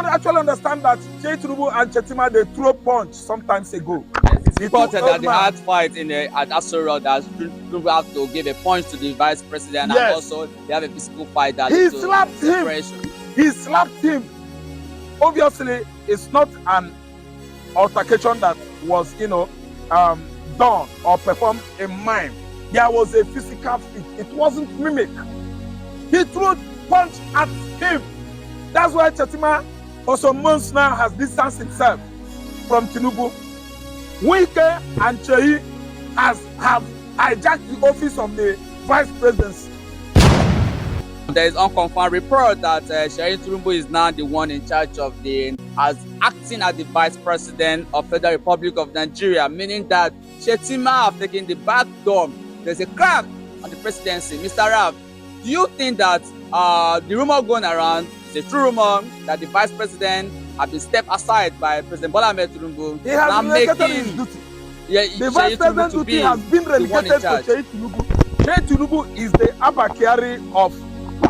actually understand that Tinubu and Shettima, they threw a punch sometimes ago. It's reported that the hard fight at Asoro that Tinubu have to give a punch to the vice president, and also they have a physical fight that he slapped him. He slapped him. Obviously, it's not an altercation that was, done or performed in mime. There was a physical fit. It wasn't mimic. He threw a punch at him. That's why Shettima, for some months now, has distanced himself from Tinubu. Wike and Cheyi have hijacked the office of the vice presidency. There is unconfirmed report that Tinubu is now the one in charge of acting as the vice president of Federal Republic of Nigeria, meaning that Shettima have taken the back door. There's a crack on the presidency. Mr. Rav, do you think that the rumor going around is a true rumor that the vice president has been stepped aside by President Bola Ahmed Tinubu? He has been relegated his duty. The vice president duty has been relegated to Sheyi Tinubu. Sheyi Tinubu is the Abakari of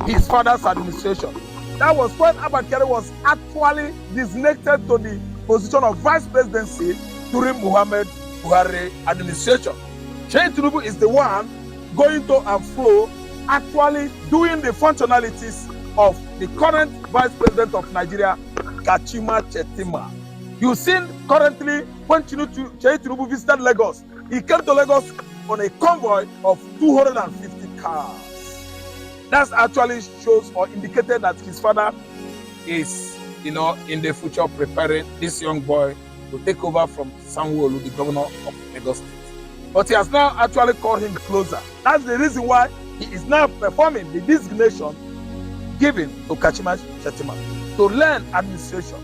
his father's administration. That was when Abakari was actually designated to the position of vice presidency during Muhammad Buhari administration. Sheyi Tinubu is the one going to and fro, actually doing the functionalities of the current vice president of Nigeria, Shettima. You've seen currently when Sheyi Tinubu visited Lagos, he came to Lagos on a convoy of 250 cars. That actually shows or indicated that his father is, in the future preparing this young boy to take over from Sanwo-Olu, the governor of Lagos State. But he has now actually called him closer. That's the reason why he is now performing the designation given to Shettima to learn administration,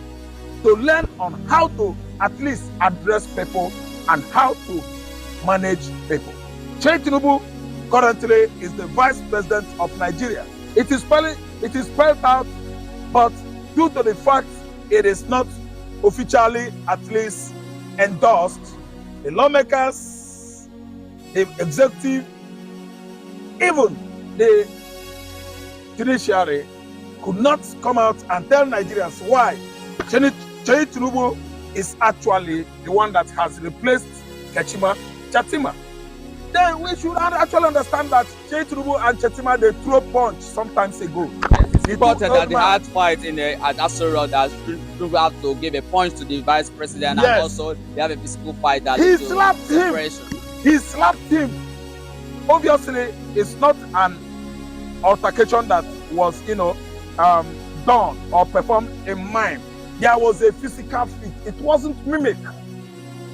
to learn on how to at least address people and how to manage people. Sheyi Tinubu currently is the vice president of Nigeria. It is spelled out, but due to the fact it is not officially at least endorsed, the lawmakers, the executive, even the judiciary could not come out and tell Nigerians why Sheyi Tinubu is actually the one that has replaced Shettima. Then we should actually understand that Sheyi Tinubu and Shettima, they threw a punch sometimes ago. It's reported that the hard fight at Asoro that Tinubu have to give a punch to the vice president, and also they have a physical fight that he slapped him. He slapped him. Obviously, it's not an altercation that was, done or performed in mime. There was a physical fit. It wasn't mimic.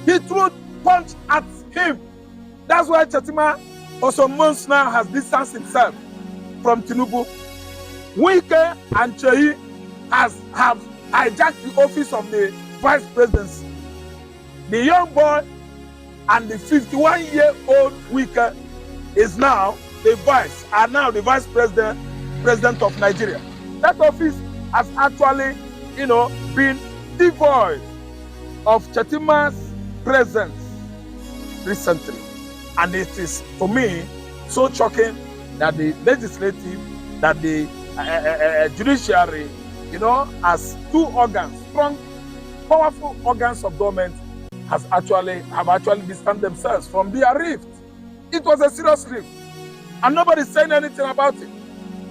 He threw a punch at him. That's why Shettima, for some months now, has distanced himself from Tinubu. Wike and Cheyi have hijacked the office of the vice presidency. The young boy and the 51-year-old Wike is now the vice president of Nigeria. That office has actually, been devoid of Shettima's presence recently. And it is, for me, so shocking that the legislative, that the judiciary, as two organs, strong, powerful organs of government, have actually distanced themselves from their rift. It was a serious rift, and nobody's saying anything about it.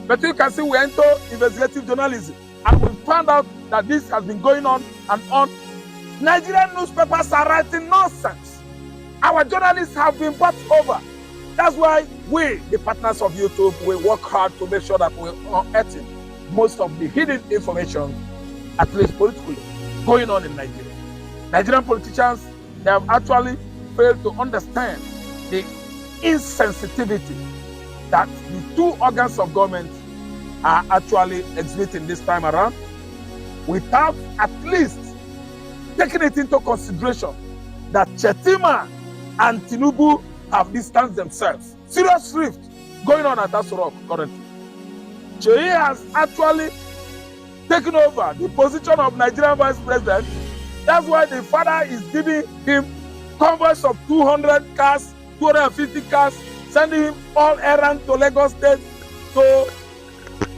But you can see we enter investigative journalism, and we found out that this has been going on and on. Nigerian newspapers are writing nonsense. Our journalists have been bought over. That's why we, the partners of YouTube, we work hard to make sure that we unearth most of the hidden information, at least politically, going on in Nigeria. Nigerian politicians, they have actually failed to understand the insensitivity that the two organs of government are actually exhibiting this time around, without at least taking it into consideration that Shettima and Tinubu have distanced themselves. Serious rift going on at Asoro currently. Cheyi has actually taken over the position of Nigerian vice president. That's why the father is giving him convoys of 200 cars, 250 cars, sending him all errands to Lagos State to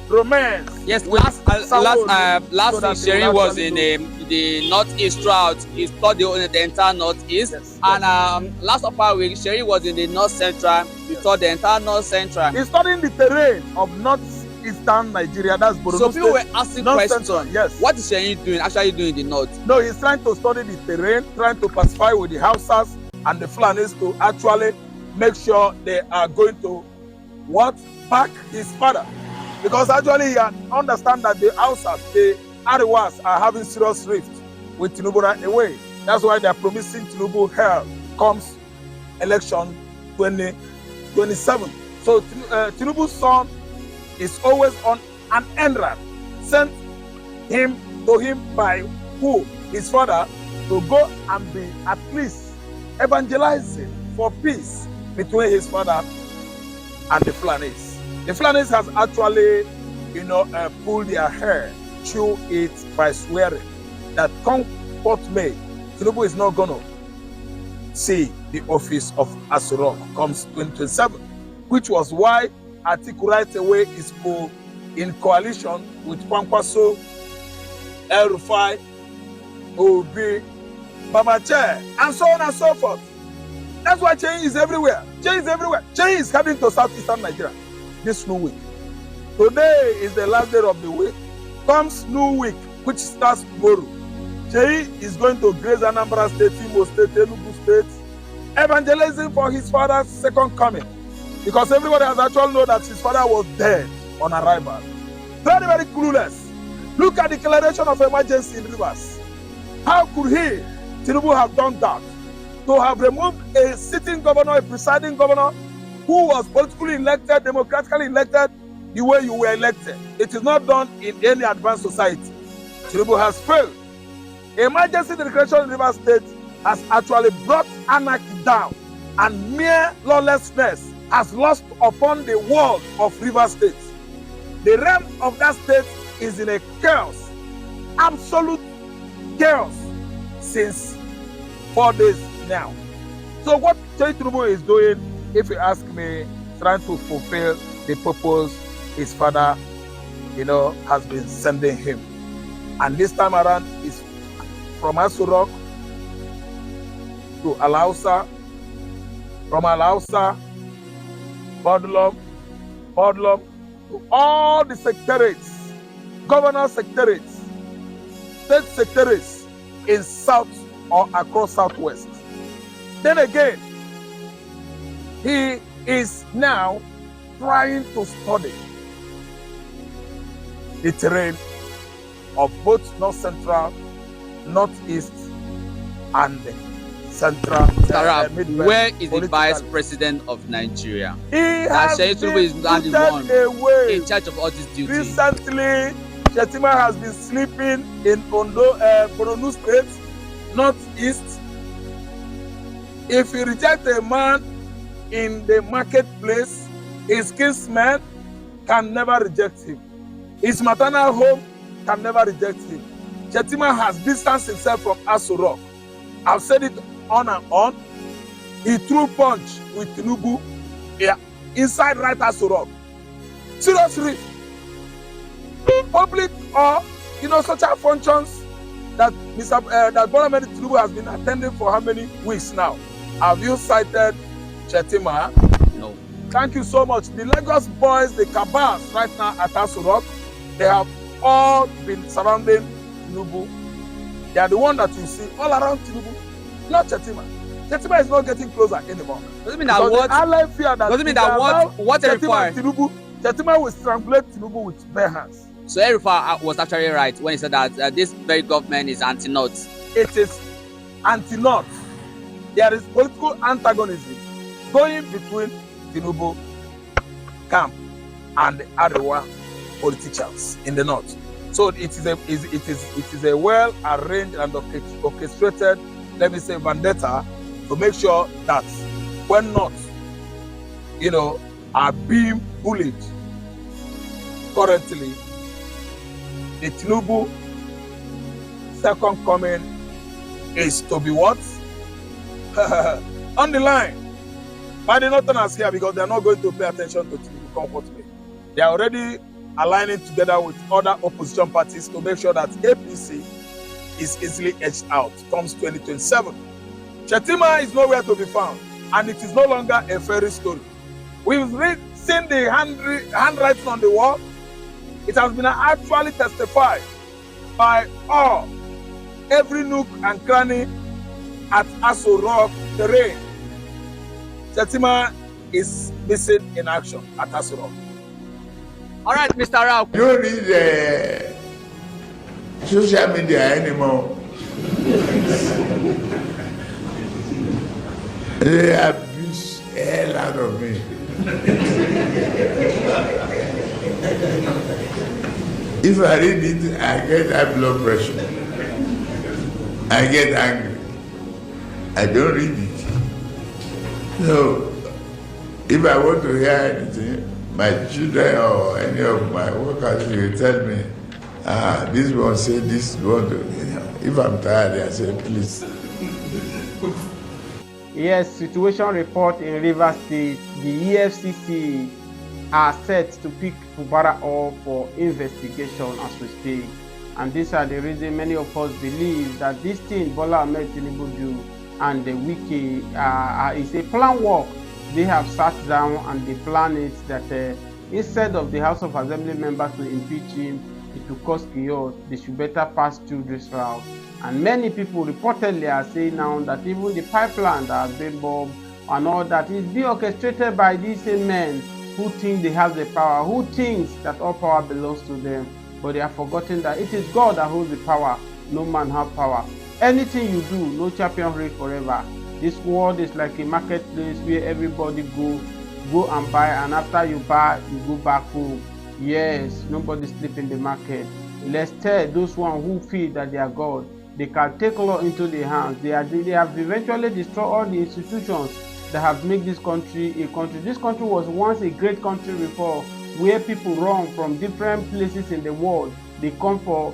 romance. Yes, with last Sanwo-Olu, so week that they Sherry will was actually in the northeast route. He toured the entire northeast, Yes, and last upper week Sherry was in the north central. He toured the entire north central. He's studying the terrain of northeastern Nigeria. That's Borno So people State, were asking north-central, questions. yes. What is Sherry actually doing in the north? No, he's trying to study the terrain, trying to pacify with the Hausas and the Fulanis to actually make sure they are going to back his father. Because actually he understand that the Hausas, the Ariwas, are having serious rift with Tinubu right away. That's why they are promising Tinubu hell comes election 2027. So Tinubu's son is always on an errand sent to him by who? His father, to go and be at least evangelizing for peace between his father and the Fulanis. The Fulanis has actually, pulled their hair through it by swearing that come what may, Tinubu is not going to see the office of Asurok comes 2027, which was why Atiku right away is in coalition with Kwankwaso, El Rufai, Obi, Bamache, and so on and so forth. That's why change is everywhere. Change is everywhere. Change is coming to southeastern Nigeria this new week. Today is the last day of the week. Comes new week, which starts tomorrow. Change is going to graze Anambra State, Imo State, Enugu State, evangelizing for his father's second coming. Because everybody has actually known that his father was dead on arrival. Very, very clueless. Look at the declaration of emergency in Rivers. How could he, Tinubu, have done that? To have removed a sitting governor, a presiding governor, who was politically elected, democratically elected, the way you were elected. It is not done in any advanced society. Tinubu has failed. Emergency declaration in Rivers State has actually brought anarchy down, and mere lawlessness has lost upon the world of Rivers State. The realm of that state is in a chaos, absolute chaos, since 4 days now. So what Tinubu is doing, if you ask me, trying to fulfill the purpose his father, has been sending him. And this time around is from Asurok to Alausa, from Alausa, Bodlum, to all the secretariats, governor secretariats, state secretaries in South or across Southwest. Then again, he is now trying to study the terrain of both North Central, Northeast, and Central. Midwest. Where is the Vice President of Nigeria? He has been the one in charge of all these duties. Recently, Shettima has been sleeping in Borno State, Northeast. If you reject a man in the marketplace, his kinsmen can never reject him. His maternal home can never reject him. Shettima has distanced himself from Asurok. I've said it on and on. He threw punch with Tinubu inside right Asurok. Serious rift. Public or social functions that Bola Tinubu has been attending for how many weeks now? Have you cited Shettima? No. Thank you so much. The Lagos boys, the cabals right now at Asurok, they have all been surrounding Tinubu. They are the one that you see all around Tinubu, not Shettima. Shettima is not getting closer anymore. Doesn't mean that what? Doesn't mean that what Shettima Tinubu, Shettima will strangulate Tinubu with bare hands. So Erifa was actually right when he said that this very government is anti-North. It is anti-North. There is political antagonism going between Tinubu camp and the Arewa politicians in the North. So it is a well arranged and orchestrated, let me say, vendetta to make sure that when North, are being bullied currently, the Tinubu second coming is to be what? On the line by the Northerners here, because they are not going to pay attention to Tinubu comfortably. They are already aligning together with other opposition parties to make sure that APC is easily edged out comes 2027. Shettima is nowhere to be found, and it is no longer a fairy story. We've seen the handwriting on the wall. It has been actually testified by all, every nook and cranny at Aso Rock terrain. Shettima is missing in action at Aso Rock. All right, Mr. Rao. You don't need social media anymore. They abuse the hell out of me. If I read it, I get high blood pressure. I get angry. I don't read it. So, if I want to hear anything, my children or any of my workers will tell me, this one say this one. If I'm tired, I say, please. Yes, situation report in Rivers State. The EFCC are set to pick Fubara up for investigation as we speak. And these are the reasons many of us believe that this thing Bola Ahmed Tinubu do and the wiki is a plan work. They have sat down and they plan it that instead of the House of Assembly members to impeach him, it will cause chaos. They should better pass through this route. And many people reportedly are saying now that even the pipeline that has been bombed and all that is being orchestrated by these same men who think they have the power, who thinks that all power belongs to them. But they have forgotten that it is God that holds the power. No man has power. Anything you do, no champion reign forever. This world is like a marketplace where everybody go and buy, and after you buy, you go back home. Yes, nobody sleep in the market. Let's tell those one who feel that they are God, they can take law into their hands. They have eventually destroyed all the institutions that have made this country a country. This country was once a great country before, where people run from different places in the world. They come for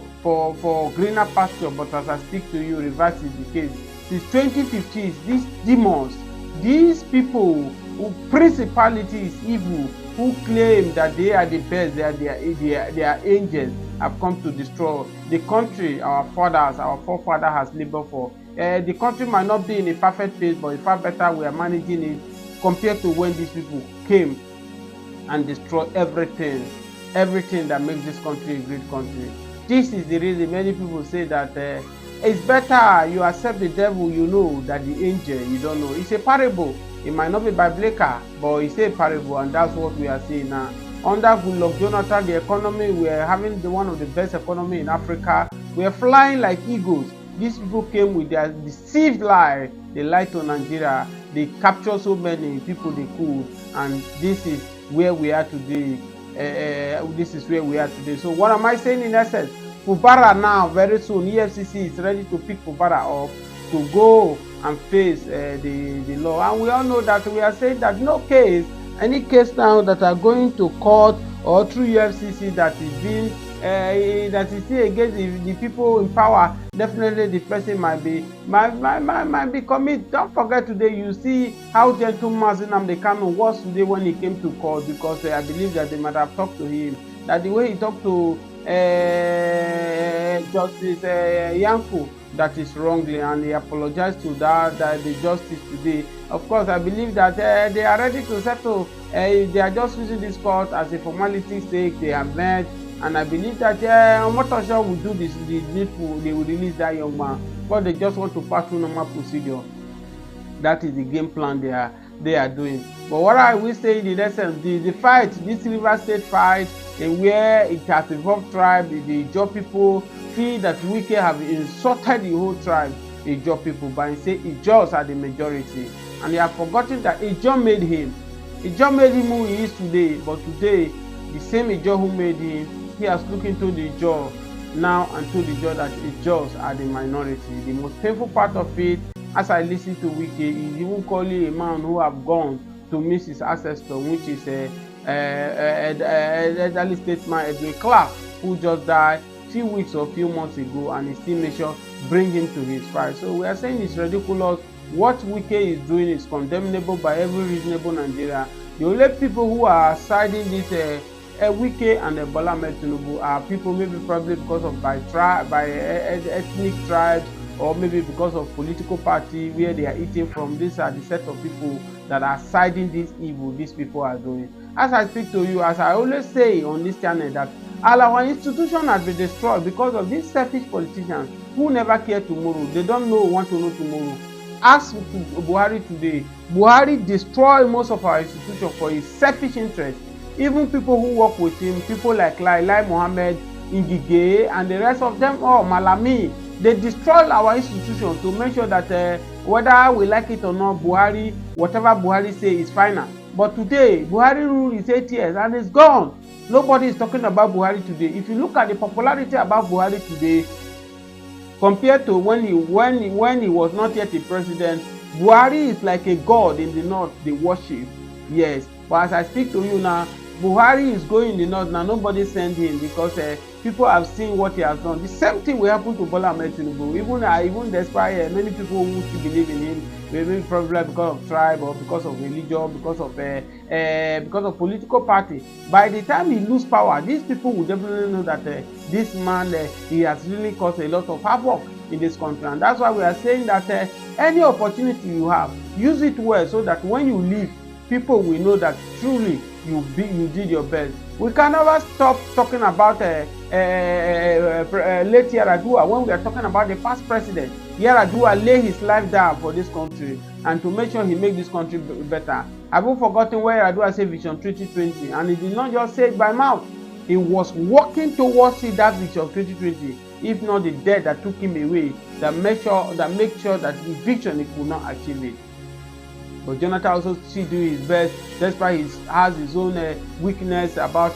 greener pasture, but as I speak to you, reverse is the case. Since 2015, these demons, these people who principalities evil, who claim that they are the best, they are angels, have come to destroy the country our forefathers has labored for. The country might not be in a perfect place, but far better we are managing it compared to when these people came and destroyed everything that makes this country a great country. This is the reason many people say that it's better you accept the devil, you know, that the angel, you don't know. It's a parable. It might not be biblical, but it's a parable, and that's what we are seeing now. Under Goodluck Jonathan, the economy, we are having one of the best economy in Africa. We are flying like eagles. These people came with their deceived lie. They lied to Nigeria. They captured so many people they could, and this is where we are today. So what am I saying in essence? Fubara now, very soon, EFCC is ready to pick Fubara up to go and face the law. And we all know that we are saying that no case, any case now that are going to court or through EFCC that is being that is still against the people in power, definitely the person might be committed. Don't forget today, you see how gentleman Nnamdi Kanu was today when he came to court, because I believe that they might have talked to him, that the way he talked to Justice Yanku, that is wrongly, and he apologized to that the justice today. Of course, I believe that they are ready to settle. They are just using this court as a formality sake. They have met, and I believe that Omotosho will do this. They will release that young man, but they just want to pass through normal procedure. That is the game plan they are doing. But what I will say in essence, the fight, this Rivers State fight, and where it has involved tribe, the Ijaw people feel that Wike have insulted the whole tribe, Ijaw people, by saying Ijaws are the majority, and they have forgotten that Ijaw made him. Ijaw made him who he is today, but today the same Ijaw who made him, he has looked into the Ijaw now and told the Ijaw that Ijaws are the minority. The most painful part of it, as I listen to Wike, is even calling a man who have gone to miss his ancestor, which is elderly statesman Edwin Clark, who just died few weeks or few months ago, and he still made sure bring him to his fight. So we are saying it's ridiculous. What Wike is doing is condemnable by every reasonable Nigeria. The only people who are siding this Wike and Bola Ahmed Tinubu are people maybe probably because of by ethnic tribes, or maybe because of political party where they are eating from. These are the set of people that are siding this evil these people are doing. As I speak to you, as I always say on this channel, that all our institutions have been destroyed because of these selfish politicians who never care tomorrow. They don't want to know tomorrow. Ask Buhari today. Buhari destroyed most of our institutions for his selfish interest. Even people who work with him, people like Lai Mohammed, Ngige, and the rest of them, Malami, they destroy our institutions to make sure that whether we like it or not, Buhari, whatever Buhari say is final. But today, Buhari rule is 8 years and it's gone. Nobody is talking about Buhari today. If you look at the popularity about Buhari today, compared to when he was not yet a president, Buhari is like a god in the north. They worship. Yes, but as I speak to you now, Buhari is going in the north now. Nobody send him because people have seen what he has done. The same thing will happen to Bola Ahmed Tinubu. Even despite many people who still believe in him, maybe probably because of tribe or because of religion, because of political party. By the time he lose power, these people will definitely know that this man he has really caused a lot of havoc in this country, and that's why we are saying that any opportunity you have, use it well, so that when you leave, people will know that truly you did your best. We can never stop talking about late Yar'Adua when we are talking about the past president. Yar'Adua lay his life down for this country and to make sure he make this country better. Have you forgotten where Yar'Adua said Vision 2020? And he did not just say it by mouth. He was working towards that Vision 2020. If not the death that took him away, that make sure that the vision he could not achieve it. But Jonathan also still do his best, despite he has his own weakness about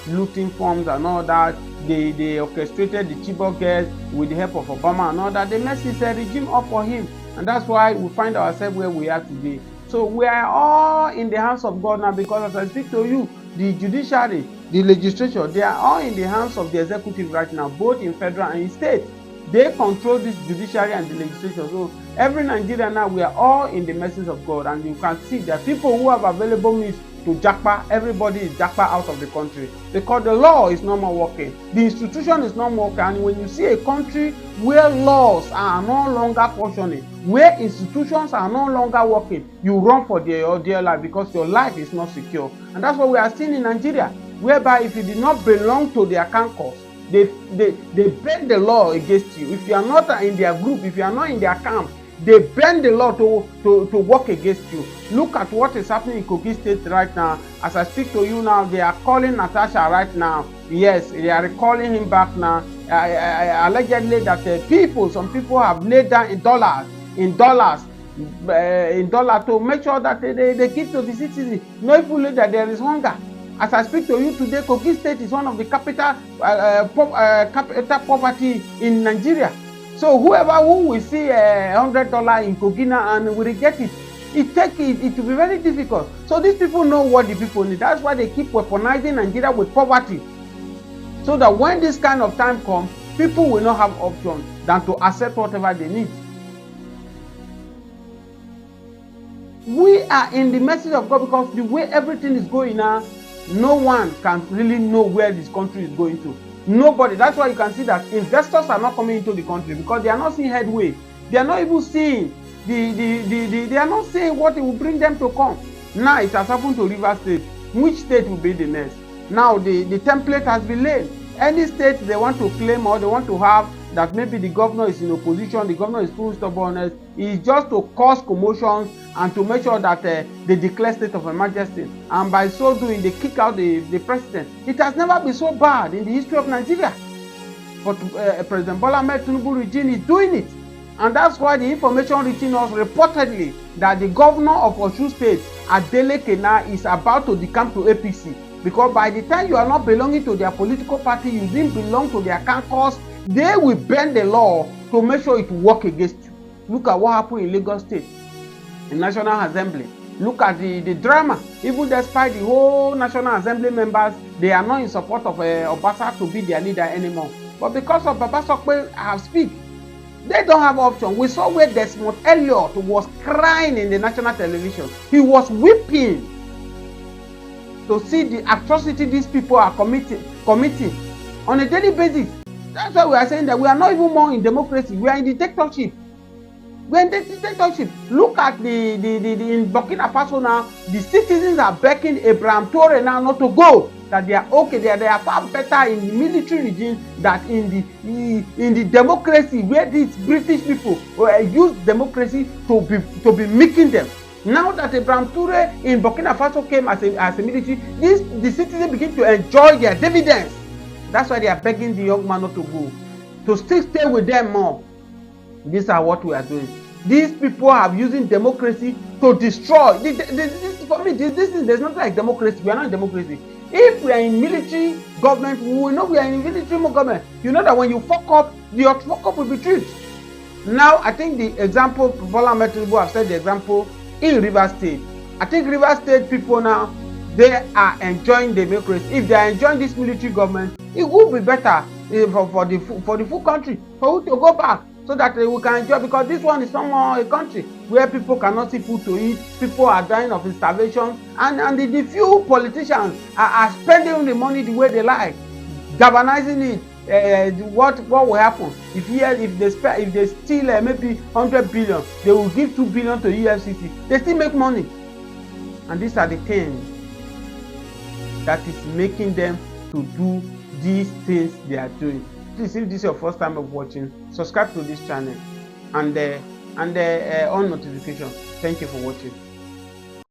looting funds and all that. They orchestrated the Chibok girls with the help of Obama and all that. They messed his regime up for him, and that's why we find ourselves where we are today. So we are all in the hands of God now, because as I speak to you, the judiciary, the legislature, they are all in the hands of the executive right now, both in federal and in state. They control this judiciary and the legislature. So every Nigerian now, we are all in the mercies of God, and you can see that people who have available means to jackpot, everybody is jackpot out of the country, because the law is no more working, the institution is no more working. And when you see a country where laws are no longer functioning, where institutions are no longer working, you run for your dear life, because your life is not secure. And that's what we are seeing in Nigeria, whereby if you did not belong to their campus, they bend the law against you. If you are not in their group, if you are not in their camp, they bend the law to work against you. Look at what is happening in Kogi State right now. As I speak to you now, they are calling Natasha right now. Yes, they are calling him back now. Allegedly that some people have laid down in dollars to make sure that they give to the citizens, knowing that there is hunger. As I speak to you today, Kogi State is one of the capital poverty in Nigeria. So who will see $100 in Kogina and will get it, it will be very difficult. So these people know what the people need. That's why they keep weaponizing Nigeria with poverty, so that when this kind of time comes, people will not have option than to accept whatever they need. We are in the message of God, because the way everything is going now, no one can really know where this country is going to. Nobody. That's why you can see that investors are not coming into the country, because they are not seeing headway. They are not even seeing they are not saying what it will bring them to come. Now it has happened to Rivers State. Which state will be the next? Now the template has been laid. Any state they want to claim, or they want to have that maybe the governor is in opposition, the governor is full stubbornness, is just to cause commotions and to make sure that they declare state of emergency, and by so doing they kick out the president. It has never been so bad in the history of Nigeria, but President Bola Ahmed Tinubu regime is doing it. And that's why the information reaching us reportedly that the governor of Osun State, Adele Kena, is about to decamp to APC, because by the time you are not belonging to their political party, you didn't belong to their caucus, they will bend the law to make sure it will work against you. Look at what happened in Lagos State, in National Assembly. Look at the drama. Even despite the whole National Assembly members, they are not in support of Obasa to be their leader anymore. But because of Baba Sokpe have speak, they don't have option. We saw where Desmond Elliott was crying in the national television. He was weeping. to see the atrocity these people are committing on a daily basis. That's why we are saying that we are not even more in democracy. We are in dictatorship. We are in dictatorship. Look at the in Burkina Faso now. The citizens are begging Abraham Traore now not to go. That they are okay. They are far better in the military regime than in the democracy where these British people use democracy to be making them. Now that Abraham Traore in Burkina Faso came as a military, the citizens begin to enjoy their dividends. That's why they are begging the young man not to go, to still stay with them more. These are what we are doing. These people are using democracy to destroy. For me, there's nothing like democracy. We are not in democracy. If we are in military government, we will know we are in military government. You know that when you fuck up, your fuck up will be treated. Now, I think the example, Bola Ahmed Tinubu have said the example in Rivers State. I think Rivers State people now, they are enjoying democracy. If they are enjoying this military government, it would be better for the full country for we to go back so that we can enjoy, because this one is somehow a country where people cannot see food to eat, people are dying of starvation, and the few politicians are spending the money the way they like, galvanizing it. What will happen if they steal maybe 100 billion, they will give 2 billion to EFCC. They still make money, and these are the things that is making them to do these things they are doing. Please, if this is your first time of watching, subscribe to this channel and on notification. Thank you for watching.